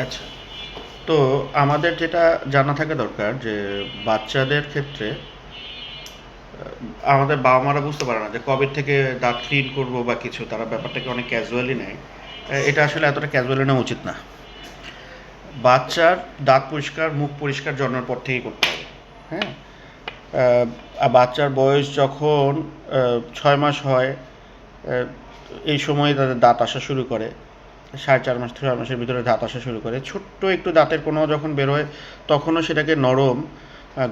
আচ্ছা, তো আমাদের যেটা জানা থাকা দরকার যে বাচ্চাদের ক্ষেত্রে আমাদের বাবা মারা বুঝতে পারে না যে কবে থেকে দাঁত ক্লিন করবো বা কিছু, তারা ব্যাপারটাকে অনেক ক্যাজুয়ালি নেয়। এটা আসলে এতটা ক্যাজুয়ালি নেওয়া উচিত না। বাচ্চার দাঁত পরিষ্কার, মুখ পরিষ্কার জন্মের পর থেকেই করতে হবে। হ্যাঁ, আর বাচ্চার বয়স যখন 6 মাস হয়, এই সময় তাদের দাঁত আসা শুরু করে। 4.5 মাস থেকে 6 মাসের ভিতরে দাঁত আসা শুরু করে। ছোট্ট একটু দাঁতের কোনো যখন বেরোয়, তখনও সেটাকে নরম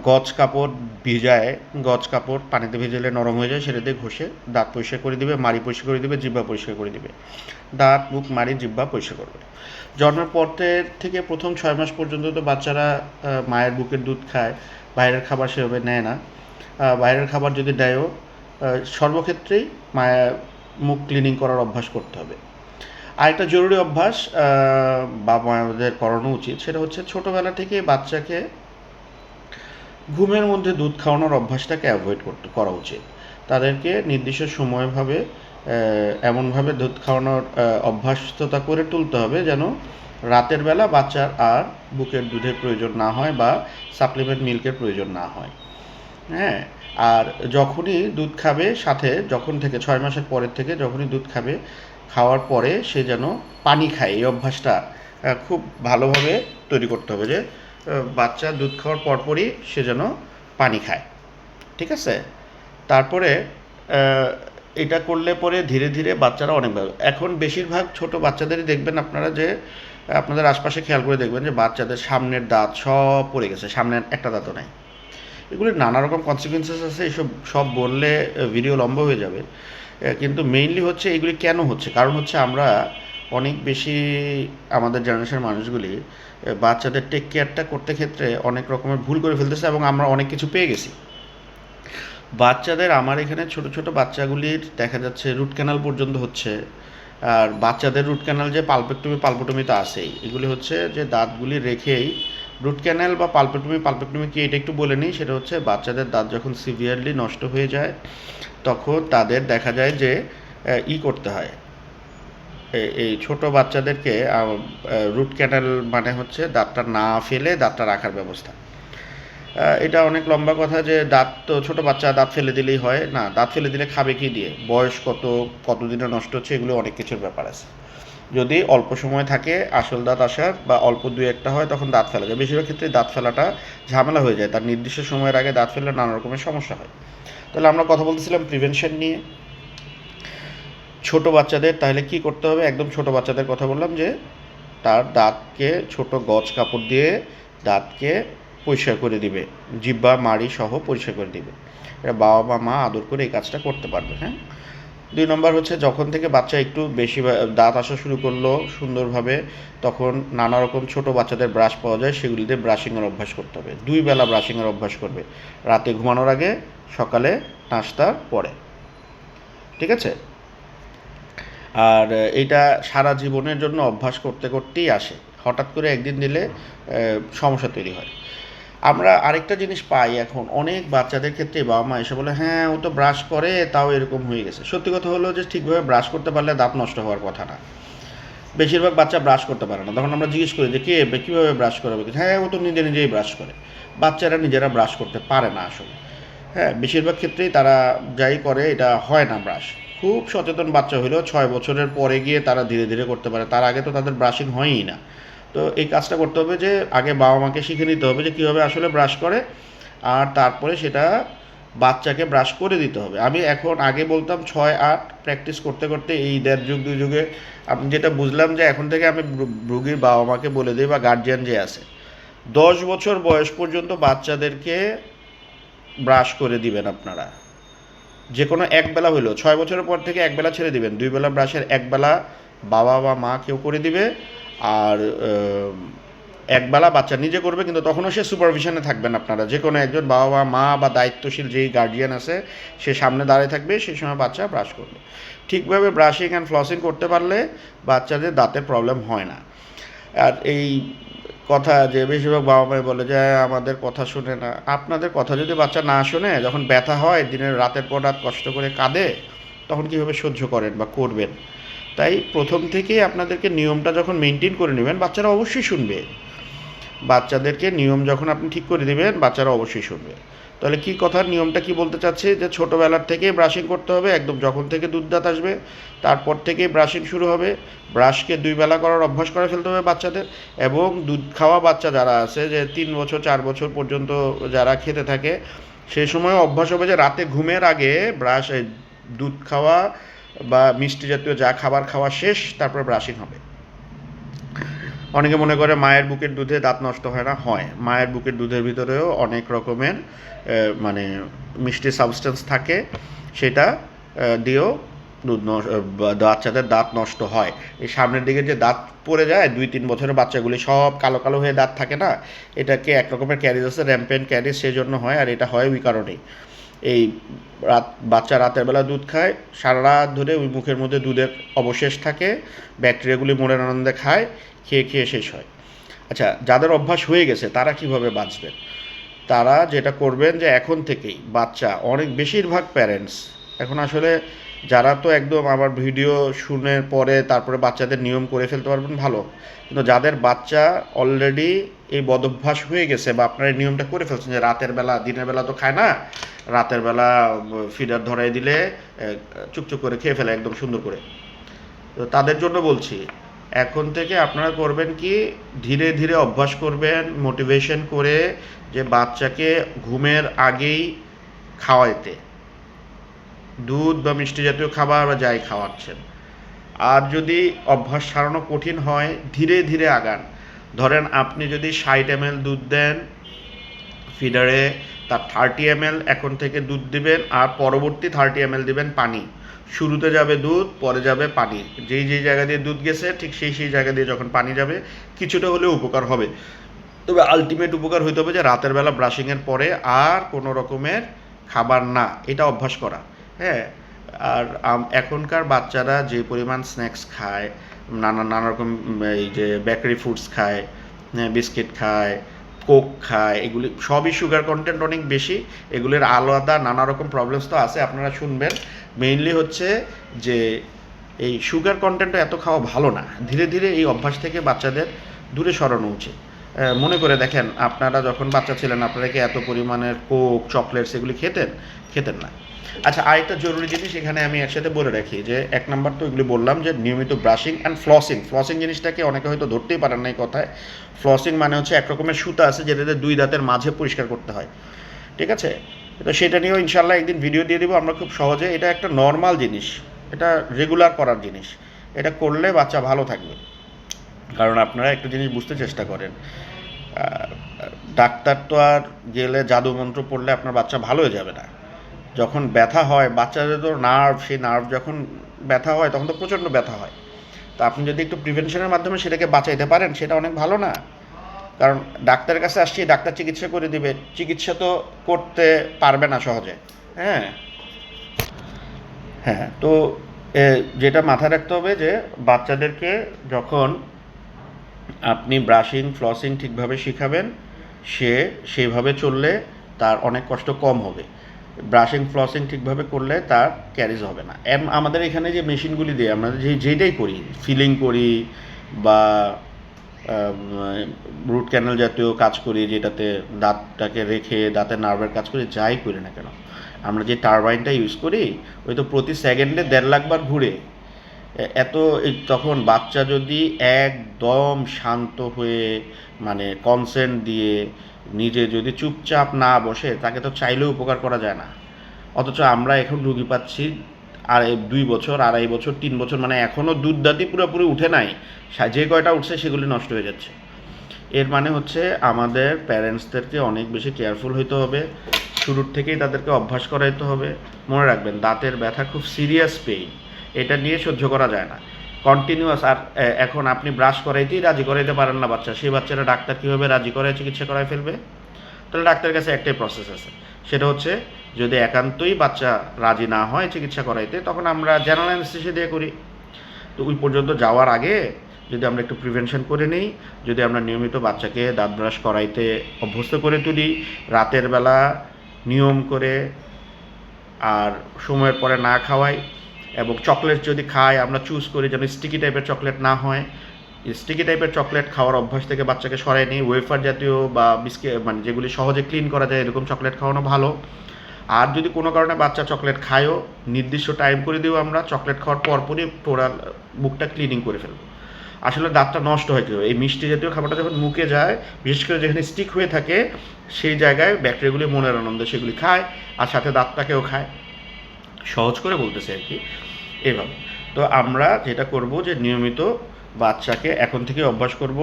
গজ কাপড় ভিজায়, গজ কাপড় পানিতে ভিজালে নরম হয়ে যায়, সেটা দিয়ে ঘষে দাঁত পরিষ্কার করে দিবে, মাড়ি পরিষ্কার করে দিবে, জিহ্বা পরিষ্কার করে দিবে। দাঁত, মুখ, মাড়ি, জিহ্বা পরিষ্কার করবে। জন্মের পর থেকে প্রথম 6 মাস পর্যন্ত তো বাচ্চারা মায়ের বুকের দুধ খায়, বাইরের খাবার সেভাবে নেয় না। বাইরের খাবার যদি দেয়ও, সর্বক্ষেত্রেই মায়ের মুখ ক্লিনিং করার অভ্যাস করতে হবে। আরেকটা জরুরি অভ্যাস বাবা মায়েদের করানো উচিত, সেটা হচ্ছে ছোটোবেলা থেকে বাচ্চাকে ঘুমের মধ্যে দুধ খাওয়ানোর অভ্যাসটাকে অ্যাভয়েড করা উচিত। তাদেরকে নির্দিষ্ট সময়ভাবে এমনভাবে দুধ খাওয়ানোর অভ্যস্ততা করে তুলতে হবে যেন রাতের বেলা বাচ্চার আর বুকের দুধের প্রয়োজন না হয় বা সাপ্লিমেন্ট মিল্কের প্রয়োজন না হয়। হ্যাঁ, আর যখনই দুধ খাবে, সাথে যখন থেকে 6 মাসের পরের থেকে যখনই দুধ খাবে, খাওয়ার পরে সে যেন পানি খায়, এই অভ্যাসটা খুব ভালোভাবে তৈরি করতে হবে যে বাচ্চা দুধ খাওয়ার পরপরই সে যেন পানি খায়। ঠিক আছে? তারপরে এটা করলে পরে ধীরে ধীরে বাচ্চারা অনেক ভালো। এখন বেশিরভাগ ছোট বাচ্চাদেরই দেখবেন আপনারা যে আপনাদের আশপাশে খেয়াল করে দেখবেন যে বাচ্চাদের সামনের দাঁত সব পড়ে গেছে, সামনের একটা দাঁতও নাই। এগুলির নানা রকম কনসিকুয়েন্সেস আছে, এসব সব বললে ভিডিও লম্বা হয়ে যাবে। কিন্তু মেইনলি হচ্ছে এগুলি কেন হচ্ছে, কারণ হচ্ছে আমরা অনেক বেশি, আমাদের জেনারেশনের মানুষগুলি বাচ্চাদের টেক কেয়ারটা করতে ক্ষেত্রে অনেক রকমের ভুল করে ফেলতেছে এবং আমরা অনেক কিছু পেয়ে গেছি। বাচ্চাদের, আমার এখানে ছোট ছোট বাচ্চাগুলির দেখা যাচ্ছে রুট ক্যানাল পর্যন্ত হচ্ছে। আর বাচ্চাদের রুট ক্যানাল যে পালপেক্টমি তো আছেই, এগুলি হচ্ছে যে দাঁতগুলি রেখেই রুট ক্যানাল বা পালপেক্টমি কি এটা একটু বলে নিই। সেটা হচ্ছে বাচ্চাদের দাঁত যখন সিভিয়ারলি নষ্ট হয়ে যায়, তখন তাদের দেখা যায় যে করতে হয়, এই ছোট বাচ্চাদেরকে রুট ক্যানাল মানে হচ্ছে দাঁতটা না ফেলে দাঁতটা রাখার ব্যবস্থা। এটা অনেক লম্বা কথা যে দাঁত তো ছোটো বাচ্চা দাঁত ফেলে দিলেই হয় না, দাঁত ফেলে দিলে খাবে কি দিয়ে, বয়স কতদিনে নষ্ট হচ্ছে, এগুলো অনেক কিছুর ব্যাপার আছে। যদি অল্প সময় থাকে আসল দাঁত আসার বা অল্প দুই একটা হয়, তখন দাঁত ফেলা যায়। বেশিরভাগ ক্ষেত্রে দাঁত ফেলাটা ঝামেলা হয়ে যায়, তার নির্দিষ্ট সময়ের আগে দাঁত ফেললে নানা রকমের সমস্যা হয়। তাহলে আমরা কথা বলতেছিলাম প্রিভেনশন নিয়ে। ছোট বাচ্চাদের তাহলে কি করতে হবে, একদম ছোট বাচ্চাদের কথা বললাম যে তার দাঁতকে ছোট গজ কাপড় দিয়ে দাঁতকে পরিষ্কার করে দিবে, জিহ্বা মাড়ি সহ পরিষ্কার করে দিবে। এটা বাবা বা মা আদর করে এই কাজটা করতে পারবে। হ্যাঁ, 2 নম্বর হচ্ছে যখন থেকে বাচ্চা একটু বেশি দাঁত আসা শুরু করলো সুন্দরভাবে, তখন নানা রকম ছোট বাচ্চাদের ব্রাশ পাওয়া যায়, সেগুলি দিয়ে ব্রাশিংয়ের অভ্যাস করতে হবে। 2 বেলা ব্রাশিংয়ের অভ্যাস করবে, রাতে ঘুমানোর আগে, সকালে নাস্তার পরে। ঠিক আছে? আর এটা সারা জীবনের জন্য অভ্যাস করতে করতেই আসে, হঠাৎ করে একদিন দিলে সমস্যা তৈরি হয়। আমরা আরেকটা জিনিস পাই এখন অনেক বাচ্চাদের ক্ষেত্রে, বাবা মা এসে বলে হ্যাঁ ও তো ব্রাশ করে তাও এরকম হয়ে গেছে। সত্যি কথা হলো যে ঠিকভাবে ব্রাশ করতে পারলে দাঁত নষ্ট হওয়ার কথা না। বেশিরভাগ বাচ্চা ব্রাশ করতে পারে না, তখন আমরা জিজ্ঞেস করি যে কীভাবে ব্রাশ করে, হ্যাঁ ও তো নিজেই ব্রাশ করে। বাচ্চারা নিজেরা ব্রাশ করতে পারে না আসলে। হ্যাঁ, বেশিরভাগ ক্ষেত্রেই তারা যাই করে এটা হয় না ব্রাশ। খুব সচেতন বাচ্চা হলেও 6 বছরের পরে গিয়ে তারা ধীরে ধীরে করতে পারে, তার আগে তো তাদের ব্রাশিং হয়ই না। তো এই কাজটা করতে হবে যে আগে বাবা মাকে শিখে নিতে হবে যে কীভাবে আসলে ব্রাশ করে, আর তারপরে সেটা বাচ্চাকে ব্রাশ করে দিতে হবে। আমি এখন আগে বলতাম 6-8, প্র্যাকটিস করতে করতে এই 1.5 যুগ 2 যুগে আমি যেটা বুঝলাম যে এখন থেকে আমি রুগীর বাবা মাকে বলে দিই বা গার্জিয়ান যে আছে, 10 বছর বয়স পর্যন্ত বাচ্চাদেরকে ব্রাশ করে দিবেন আপনারা। যে কোনো একবেলা হইলেও, 6 বছরের পর থেকে একবেলা ছেড়ে দিবেন, 2 বেলা ব্রাশের একবেলা বাবা বা মা কেউ করে দিবে। আর একবেলা বাচ্চা নিজে করবে, কিন্তু তখনও সে সুপারভিশনে থাকবেন আপনারা, যে কোনো একজন বাবা বা মা বা দায়িত্বশীল যেই গার্জিয়ান আছে সে সামনে দাঁড়িয়ে থাকবে, সেই সময় বাচ্চা ব্রাশ করবে। ঠিকভাবে ব্রাশিং অ্যান্ড ফ্লসিং করতে পারলে বাচ্চাদের দাঁতের প্রবলেম হয় না। আর এই কথা যে বেশিরভাগ বাবা মাই বলে যে আমাদের কথা শুনে না, আপনাদের কথা যদি বাচ্চা না শোনে, যখন ব্যথা হয় দিনের রাতের পর রাত কষ্ট করে কাঁদে, তখন কীভাবে সহ্য করেন বা করবেন? তাই প্রথম থেকেই আপনাদেরকে নিয়মটা যখন মেনটেন করে নেবেন, বাচ্চারা অবশ্যই শুনবে। বাচ্চাদেরকে নিয়ম যখন আপনি ঠিক করে দেবেন, বাচ্চারা অবশ্যই শুনবে। তাহলে কী কথা, নিয়মটা কি বলতে চাচ্ছি, যে ছোটোবেলার থেকেই ব্রাশিং করতে হবে, একদম যখন থেকে দুধ দাঁত আসবে তারপর থেকেই ব্রাশিং শুরু হবে। ব্রাশকে 2 বেলা করার অভ্যাস করে ফেলতে হবে বাচ্চাদের। এবং দুধ খাওয়া বাচ্চা যারা আছে, যে 3 বছর 4 বছর পর্যন্ত যারা খেতে থাকে, সেই সময় অভ্যাস হবে যে রাতে ঘুমের আগে দুধ খাওয়া বা মিষ্টি জাতীয় যা খাবার খাওয়া শেষ, তারপর ব্রাশিং হবে। অনেকে মনে করে মায়ের বুকের দুধে দাঁত নষ্ট হয় না, হয়। মায়ের বুকের দুধের ভিতরেও অনেক রকমের মানে মিষ্টি সাবস্টেন্স থাকে, সেটা দিয়েও বাচ্চাদের দাঁত নষ্ট হয়। এই সামনের দিকে যে দাঁত পড়ে যায় 2-3 বছরের বাচ্চাগুলি সব কালো কালো হয়ে দাঁত থাকে না, এটাকে এক রকমের ক্যারিজ আছে, র্যাম্পেন্ট ক্যারিজ, সেই জন্য হয়। আর এটা হয় ওই কারণেই, এই বাচ্চা রাতের বেলা দুধ খায়, সারা রাত ধরে ওই মুখের মধ্যে দুধের অবশেষ থাকে, ব্যাকটেরিয়াগুলি মনের আনন্দে খায়, খেয়ে খেয়ে শেষ হয়। আচ্ছা, যাদের অভ্যাস হয়ে গেছে তারা কিভাবে বাঁচবেন? তারা যেটা করবেন যে এখন থেকেই বাচ্চা, অনেক বেশিরভাগ প্যারেন্টস এখন আসলে, যারা তো একদম আমার ভিডিও শুনে পরে তারপরে বাচ্চাদের নিয়ম করে ফেলতে পারবেন ভালো, কিন্তু যাদের বাচ্চা অলরেডি এই বদভ্যাস হয়ে গেছে, বা আপনারা এই নিয়মটা করে ফেলছেন যে রাতের বেলা, দিনের বেলা তো খায় না, রাতের বেলা ফিডার ধরাই দিলে চুকচুক করে খেয়ে ফেলে একদম সুন্দর করে, তো তাদের জন্য বলছি, এখন থেকে আপনারা করবেন কি, ধীরে ধীরে অভ্যাস করবেন, মোটিভেশন করে, যে বাচ্চাকে ঘুমের আগেই খাওয়াইতে দুধ বা মিষ্টি জাতীয় খাবার বা যাই খাওয়াচ্ছেন। আর যদি অভ্যাস ছাড়ানো কঠিন হয়, ধীরে ধীরে আগান। ধরেন আপনি যদি 60 ml দুধ দেন ফিডারে, তার 30 ml এখন থেকে দুধ দিবেন, আর পরবর্তী 30 ml দিবেন পানি। শুরুতে যাবে দুধ, পরে যাবে পানি, যেই যেই জায়গা দিয়ে দুধ গেছে ঠিক সেই সেই জায়গা দিয়ে যখন পানি যাবে, কিছুটা হলেও উপকার হবে। তবে আলটিমেট উপকার হইতে হবে যে রাতের বেলা ব্রাশিংয়ের পরে আর কোনো রকমের খাবার না, এটা অভ্যাস করা। হ্যাঁ, আর এখনকার বাচ্চারা যে পরিমাণ স্ন্যাক্স খায়, নানা রকম এই যে বেকারি ফুডস খায়, বিস্কিট খায়, কোক খায়, এগুলি সবই সুগার কন্টেন্ট অনেক বেশি। এগুলির আলাদা নানা রকম প্রবলেমস তো আছে, আপনারা শুনবেন। মেইনলি হচ্ছে যে এই সুগার কন্টেন্টটা এত খাওয়া ভালো না, ধীরে ধীরে এই অভ্যাস থেকে বাচ্চাদের দূরে সরানো উচিত। মনে করে দেখেন, আপনারা যখন বাচ্চা ছিলেন, আপনারা কি এত পরিমাণের কোক, চকলেটস এগুলি খেতেন না। আচ্ছা, আরেকটা জরুরি জিনিস এখানে আমি একসাথে বলে রাখি, যে 1 নাম্বার তো এগুলি বললাম, যে নিয়মিত ব্রাশিং অ্যান্ড ফ্লসিং জিনিসটাকে অনেকে হয়তো ধরতেই পারেন না এই কথায়। ফ্লসিং মানে হচ্ছে এক রকমের সুতা আছে যেটাতে 2 দাঁতের মাঝে পরিষ্কার করতে হয়, ঠিক আছে? তো সেটা নিয়েও ইনশাল্লাহ একদিন ভিডিও দিয়ে দেবো আমরা খুব সহজে। এটা একটা নর্মাল জিনিস, এটা রেগুলার করার জিনিস, এটা করলে বাচ্চা ভালো থাকবে। কারণ আপনারা একটা জিনিস বুঝতে চেষ্টা করেন, ডাক্তার তো আর গেলে জাদু মন্ত্র পড়লে আপনার বাচ্চা ভালো হয়ে যাবে না। যখন ব্যথা হয় বাচ্চাদের, তো নার্ভ, সেই নার্ভ যখন ব্যথা হয় তখন তো প্রচণ্ড ব্যথা হয়। তো আপনি যদি একটু প্রিভেনশনের মাধ্যমে সেটাকে বাঁচাইতে পারেন, সেটা অনেক ভালো না? কারণ ডাক্তারের কাছে আসছি, ডাক্তার চিকিৎসা করে দিবে, চিকিৎসা তো করতে পারবে না সহজে। হ্যাঁ হ্যাঁ, তো যেটা মাথায় রাখতে হবে, যে বাচ্চাদেরকে যখন আপনি ব্রাশিং ফ্লসিং ঠিকভাবে শিখাবেন, সে সেইভাবে চললে তার অনেক কষ্ট কম হবে। ব্রাশিং ফ্লসিং ঠিকভাবে করলে তার ক্যারিজ হবে না। আমাদের এখানে যে মেশিনগুলি দিয়ে আমরা যেটাই করি, ফিলিং করি বা রুট ক্যানেল জাতীয় কাজ করি, যেটাতে দাঁতটাকে রেখে দাঁতের নার্ভের কাজ করি, যাই করি না কেন, আমরা যে টারবাইনটা ইউজ করি, ওই তো প্রতি সেকেন্ডে 1.5 লাখ বার ঘুরে। তখন বাচ্চা যদি একদম শান্ত হয়ে, মানে কনসেন্ট দিয়ে, নিজে যদি চুপচাপ না বসে, তাকে তো চাইলেও উপকার করা যায় না। অথচ আমরা এখন রুগী পাচ্ছি 2 বছর, 2.5 বছর, 3 বছর, মানে এখনও দুধ দাঁতই পুরোপুরি উঠে নাই, যে কয়টা উঠছে সেগুলি নষ্ট হয়ে যাচ্ছে। এর মানে হচ্ছে আমাদের প্যারেন্টসদেরকে অনেক বেশি কেয়ারফুল হইতে হবে, শুরুর থেকেই তাদেরকে অভ্যাস করাইতে হবে। মনে রাখবেন, দাঁতের ব্যথা খুব সিরিয়াস পেইন, এটা নিয়ে সহ্য করা যায় না কন্টিনিউয়াস। আর এখন আপনি ব্রাশ করাইতেই রাজি করাইতে পারেন না বাচ্চা, সেই বাচ্চারা ডাক্তার কীভাবে রাজি করায় চিকিৎসা করায় ফেলবে? তাহলে ডাক্তারের কাছে একটাই প্রসেস আছে, সেটা হচ্ছে যদি একান্তই বাচ্চা রাজি না হয় চিকিৎসা করাইতে, তখন আমরা জেনারেল অ্যানেস্থেসিয়া দিয়ে করি। তো ওই পর্যন্ত যাওয়ার আগে যদি আমরা একটু প্রিভেনশন করে নিই, যদি আমরা নিয়মিত বাচ্চাকে দাঁত ব্রাশ করাইতে অভ্যস্ত করে তুলি, রাতের বেলা নিয়ম করে, আর সময়ের পরে না খাওয়াই, এবং চকলেট যদি খাই আমরা চুজ করি যেন স্টিকি টাইপের চকলেট না হয়। স্টিকি টাইপের চকলেট খাওয়ার অভ্যাস থেকে বাচ্চাকে সরাই নিই। ওয়েফার জাতীয় বা বিস্কিট মানে যেগুলি সহজে ক্লিন করা যায় এরকম চকলেট খাওয়ানো ভালো। আর যদি কোনো কারণে বাচ্চা চকলেট খায়ও, নির্দিষ্ট টাইম করে দিও আমরা, চকলেট খাওয়ার পরপরই টোটাল মুখটা ক্লিনিং করে ফেলবো। আসলে দাঁতটা নষ্ট হয় কীভাবে, এই মিষ্টি জাতীয় খাবারটা যখন মুখে যায়, বিশেষ করে যেখানে স্টিক হয়ে থাকে সেই জায়গায় ব্যাকটেরিয়াগুলি মনের আনন্দে সেগুলি খায় আর সাথে দাঁতটাকেও খায়। সহজ করে বলতেছে আর কি এভাবে। তো আমরা যেটা করব যে নিয়মিত বাচ্চাকে এখন থেকে অভ্যাস করব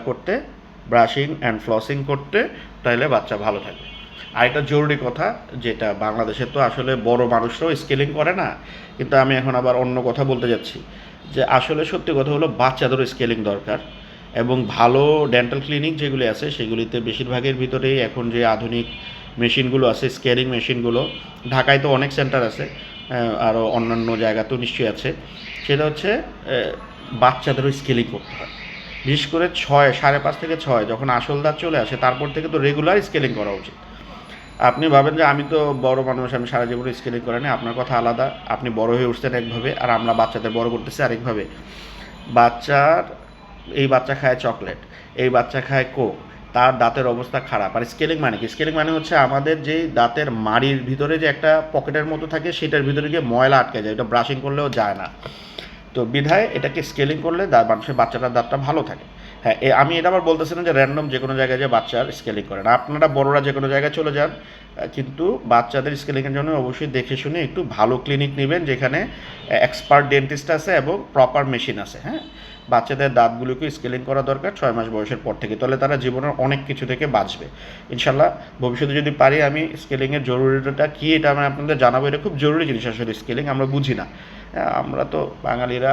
করতে, ব্রাশিং অ্যান্ড ফ্লসিং করতে, তাহলে বাচ্চা ভালো থাকবে। আর একটা জরুরি কথা, যেটা বাংলাদেশে তো আসলে বড় মানুষরাও স্কেলিং করে না, কিন্তু আমি এখন আবার অন্য কথা বলতে যাচ্ছি, যে আসলে সত্যি কথা হলো বাচ্চাদেরও স্কেলিং দরকার। এবং ভালো ডেন্টাল ক্লিনিক যেগুলি আছে সেগুলিতে বেশিরভাগের ভিতরেই এখন যে আধুনিক মেশিনগুলো আছে, স্কেলিং মেশিনগুলো, ঢাকায় তো অনেক সেন্টার আছে, আরও অন্যান্য জায়গাতেও নিশ্চয়ই আছে, সেটা হচ্ছে বাচ্চাদেরও স্কেলিং করতে হয়। বিশেষ করে 5.5 থেকে 6 যখন আসল দাঁত চলে আসে তারপর থেকে তো রেগুলার স্কেলিং করা উচিত। আপনি ভাবেন যে আমি তো বড় মানুষ, আমি সারা জীবনে স্কেলিং করে নি, আপনার কথা আলাদা। আপনি বড় হয়ে উঠছেন একভাবে আর আমরা বাচ্চাদের বড় করতেছি আরেকভাবে। এই বাচ্চা খায় চকলেট, এই বাচ্চা খায় কোক, তার দাঁতের অবস্থা খারাপ। আর স্কেলিং মানে কি? স্কেলিং মানে হচ্ছে আমাদের যেই দাঁতের মাড়ির ভিতরে যে একটা পকেটের মতো থাকে সেটার ভিতরে গিয়ে ময়লা আটকে যায়, এটা ব্রাশিং করলেও যায় না। তো বিধায় এটাকে স্কেলিং করলে মানুষের বাচ্চাটার দাঁতটা ভালো থাকে। হ্যাঁ, আমি এটা আবার বলতেছি না যে র্যান্ডম যে কোনো জায়গায় যে বাচ্চার স্কেলিং করে না, আপনারা বড়রা যে কোনো জায়গায় চলে যান, কিন্তু বাচ্চাদের স্কেলিংয়ের জন্য অবশ্যই দেখে শুনে একটু ভালো ক্লিনিক নেবেন যেখানে এক্সপার্ট ডেন্টিস্ট আছে এবং প্রপার মেশিন আছে। হ্যাঁ, বাচ্চাদের দাঁতগুলোকে স্কেলিং করা দরকার 6 মাস বয়সের পর থেকে, তাহলে তারা জীবনের অনেক কিছু থেকে বাঁচবে ইনশাল্লাহ। ভবিষ্যতে যদি পারি আমি স্কেলিংয়ের জরুরিটা কী এটা আমি আপনাদের জানাবো। এটা খুব জরুরি জিনিস আসলে স্কেলিং, আমরা বুঝি না। আমরা তো বাঙালিরা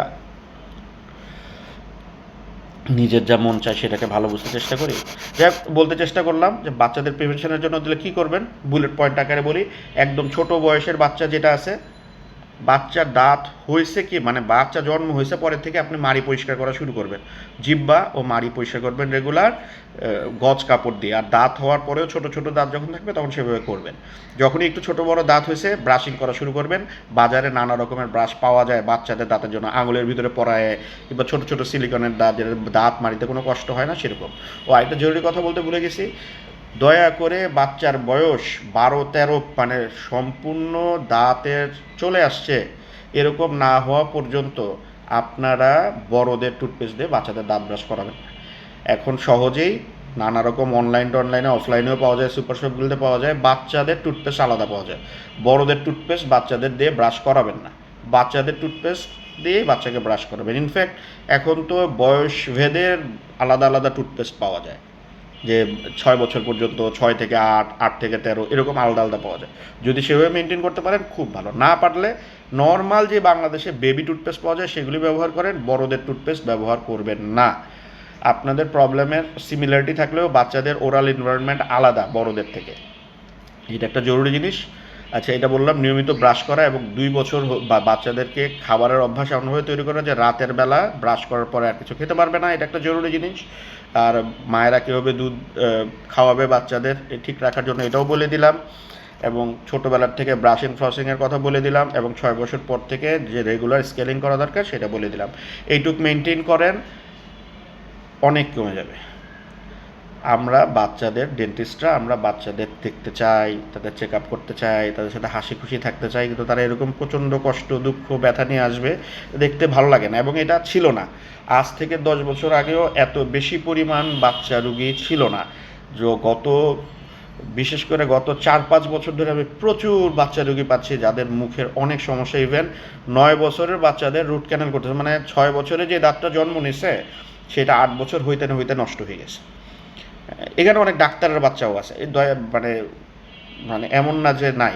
নিজের যা মন চায় সেটাকে ভালো বুঝতে চেষ্টা করি। যাই বলতে চেষ্টা করলাম যে বাচ্চাদের প্রিভেনশনের জন্য দিলে কী করবেন, বুলেট পয়েন্ট আকারে বলি। একদম ছোট বয়সের বাচ্চা যেটা আছে, বাচ্চার দাঁত হয়েছে কি মানে বাচ্চা জন্ম হয়েছে পরের থেকে আপনি মাড়ি পরিষ্কার করা শুরু করবেন, জিহ্বা ও মাড়ি পরিষ্কার করবেন রেগুলার গজ কাপড় দিয়ে। আর দাঁত হওয়ার পরেও ছোট ছোট দাঁত যখন থাকবে তখন সেভাবে করবেন। যখনই একটু ছোট বড় দাঁত হয়েছে ব্রাশিং করা শুরু করবেন। বাজারে নানা রকমের ব্রাশ পাওয়া যায় বাচ্চাদের দাঁতের জন্য, আঙুলের ভিতরে পরায় কিংবা ছোট ছোট সিলিকনের দাঁত, যেটা দাঁত মাড়িতে কোনো কষ্ট হয় না সেরকম। ও আরেকটা জরুরি কথা বলতে ভুলে গেছি, দয়া করে বাচ্চার বয়স 12-13 মানে সম্পূর্ণ দাঁতের চলে আসছে এরকম না হওয়া পর্যন্ত আপনারা বড়দের টুথপেস্ট দিয়ে বাচ্চাদের দাঁত ব্রাশ করাবেন। এখন সহজেই নানা রকম অনলাইনে অফলাইনেও পাওয়া যায়, সুপার শপগুলোতে পাওয়া যায়, বাচ্চাদের টুথপেস্ট আলাদা পাওয়া যায়। বড়দের টুথপেস্ট বাচ্চাদের দিয়ে ব্রাশ করাবেন না, বাচ্চাদের টুথপেস্ট দিয়ে বাচ্চাকে ব্রাশ করাবেন। ইনফ্যাক্ট এখন তো বয়স ভেদের আলাদা আলাদা টুথপেস্ট পাওয়া যায়, যে 6 বছর পর্যন্ত, 6 থেকে 8, 8 থেকে 13 এরকম আলাদা আলাদা পাওয়া যায়। যদি সেভাবে মেনটেন করতে পারেন খুব ভালো, না পারলে নর্মাল যে বাংলাদেশে বেবি টুথপেস্ট পাওয়া যায় সেগুলি ব্যবহার করেন, বড়দের টুথপেস্ট ব্যবহার করবেন না। আপনাদের প্রবলেমের সিমিলারিটি থাকলেও বাচ্চাদের ওরাল এনভায়রনমেন্ট আলাদা বড়দের থেকে, এটা একটা জরুরি জিনিস। আচ্ছা, এটা বললাম নিয়মিত ব্রাশ করা এবং 2 বছর বাচ্চাদেরকে খাবারের অভ্যাস এমনভাবে তৈরি করা যে রাতের বেলা ব্রাশ করার পরে আর কিছু খেতে পারবে না, এটা একটা জরুরি জিনিস। আর মায়েরা কীভাবে দুধ খাওয়াবে বাচ্চাদের ঠিক রাখার জন্য এটাও বলে দিলাম। এবং ছোটোবেলার থেকে ব্রাশিং ফ্লসিংয়ের কথা বলে দিলাম, এবং 6 বছর পর থেকে যে রেগুলার স্কেলিং করা দরকার সেটা বলে দিলাম। এইটুক মেনটেন করেন, অনেক কমে যাবে। আমরা বাচ্চাদেররা আমরা বাচ্চাদের দেখতে চাই, তাদের চেক আপ করতে চাই, তাদের সাথে হাসি খুশি থাকতে চাই, কিন্তু তারা এরকম প্রচণ্ড কষ্ট দুঃখ ব্যথা নিয়ে আসবে, দেখতে ভালো লাগে না। এবং এটা ছিল না, আজ থেকে 10 বছর আগেও এত বেশি পরিমাণ বাচ্চা রুগী ছিল না। বিশেষ করে গত 4-5 বছর ধরে আমি প্রচুর বাচ্চা রুগী পাচ্ছি যাদের মুখের অনেক সমস্যা। ইভেন 9 বছরের বাচ্চাদের রুট ক্যানেল করতেছে, মানে 6 বছরে যে দাঁতটা জন্ম নিছে সেটা 8 বছর হইতে না হইতে নষ্ট হয়ে গেছে। এখানে অনেক ডাক্তারের বাচ্চাও আছে, মানে মানে এমন না যে নাই।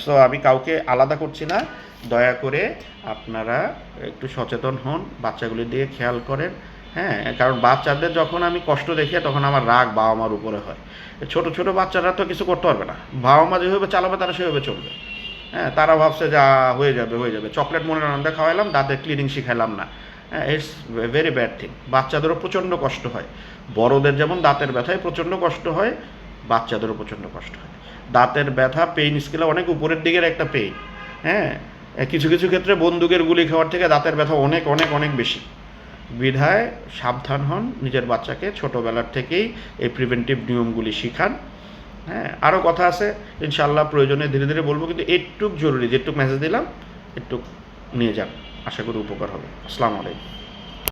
সো আমি কাউকে আলাদা করছি না, দয়া করে আপনারা একটু সচেতন হন, বাচ্চাগুলির দিকে খেয়াল করেন। হ্যাঁ, কারণ বাচ্চাদের যখন আমি কষ্ট দেখি তখন আমার রাগ বাবা মার উপরে হয়। ছোট ছোট বাচ্চারা তো কিছু করতে পারবে না, বাবা মা যেভাবে চালাবে তারা সেভাবে চলবে। হ্যাঁ, তারা ভাবছে যা হয়ে যাবে, চকলেট মনে আনন্দে খাওয়াইলাম, দাঁতের ক্লিনিং শিখাইলাম না। হ্যাঁ, ইটস ভেরি ব্যাড থিং। বাচ্চাদেরও প্রচণ্ড কষ্ট হয়, বড়দের যেমন দাঁতের ব্যথায় প্রচণ্ড কষ্ট হয়, বাচ্চাদেরও প্রচণ্ড কষ্ট হয়। দাঁতের ব্যথা পেইন স্কেলে অনেক উপরের দিকের একটা পেইন। হ্যাঁ, কিছু কিছু ক্ষেত্রে বন্দুকের গুলি খাওয়ার থেকে দাঁতের ব্যথা অনেক অনেক অনেক বেশি। বিধায় সাবধান হন, নিজের বাচ্চাকে ছোটোবেলার থেকেই এই প্রিভেন্টিভ নিয়মগুলি শিখান। হ্যাঁ, আরও কথা আছে, ইনশাআল্লাহ প্রয়োজনে ধীরে ধীরে বলবো, কিন্তু একটু জরুরি, যেটুক মেসেজ দিলাম একটু নিয়ে যান, আশা করি উপকার হবে। আসসালামু আলাইকুম।